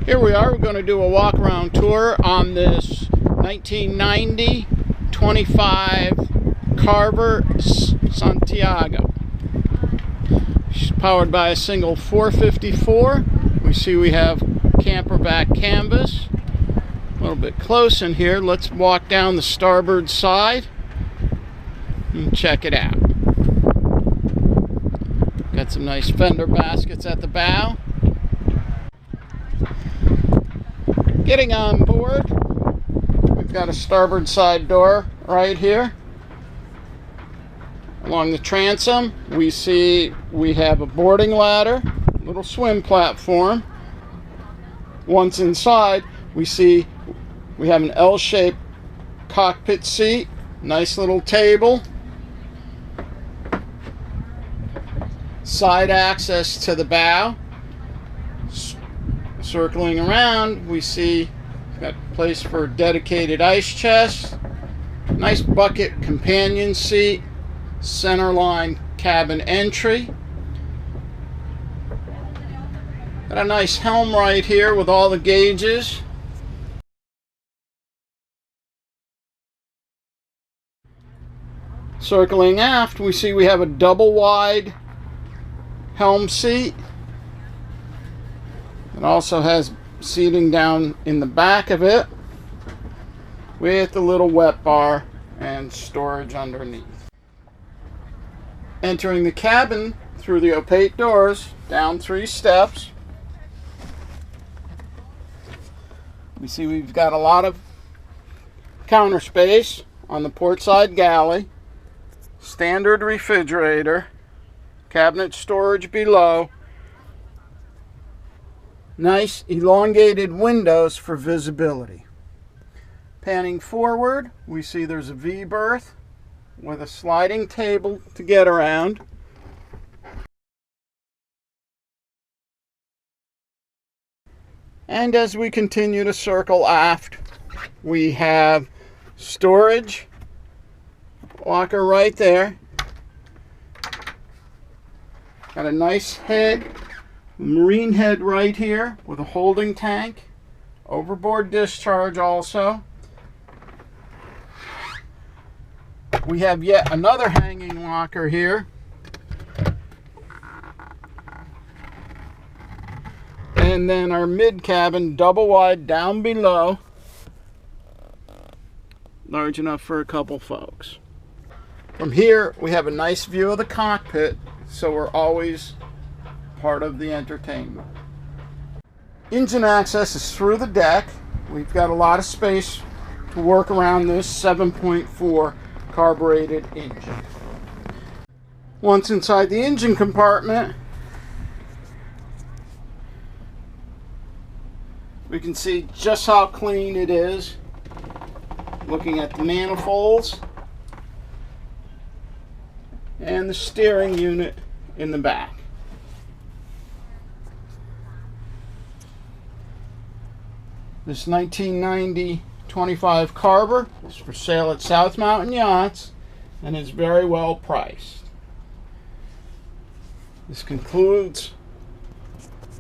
Here we are, we're going to do a walk around tour on this 1990 25 Carver Montego. She's powered by a single 454. We see we have camper back canvas. A little bit close in here. Let's walk down the starboard side and check it out. Got some nice fender baskets at the bow. Getting on board, we've got a starboard side door right here. Along the transom, we see we have a boarding ladder, little swim platform. Once inside, we see we have an L-shaped cockpit seat, nice little table, side access to the bow. Circling around, we see we've got a place for a dedicated ice chest, nice bucket companion seat, centerline cabin entry. Got a nice helm right here with all the gauges. Circling aft, we see we have a double wide helm seat. It also has seating down in the back of it with a little wet bar and storage underneath. Entering the cabin through the opaque doors, down 3 steps. We see we've got a lot of counter space on the port side galley, standard refrigerator, cabinet storage below. Nice elongated windows for visibility. Panning forward, we see there's a V berth with a sliding table to get around. And as we continue to circle aft, we have storage, locker right there. Got a nice head. Marine head right here with a holding tank, overboard discharge also. We have yet another hanging locker here. And then our mid cabin double wide down below, large enough for a couple folks. From here we have a nice view of the cockpit, so we're always part of the entertainment. Engine access is through the deck. We've got a lot of space to work around this 7.4 carbureted engine. Once inside the engine compartment, we can see just how clean it is. Looking at the manifolds and the steering unit in the back. This 1990 25 Carver is for sale at South Mountain Yachts and is very well priced. This concludes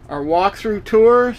our walkthrough tours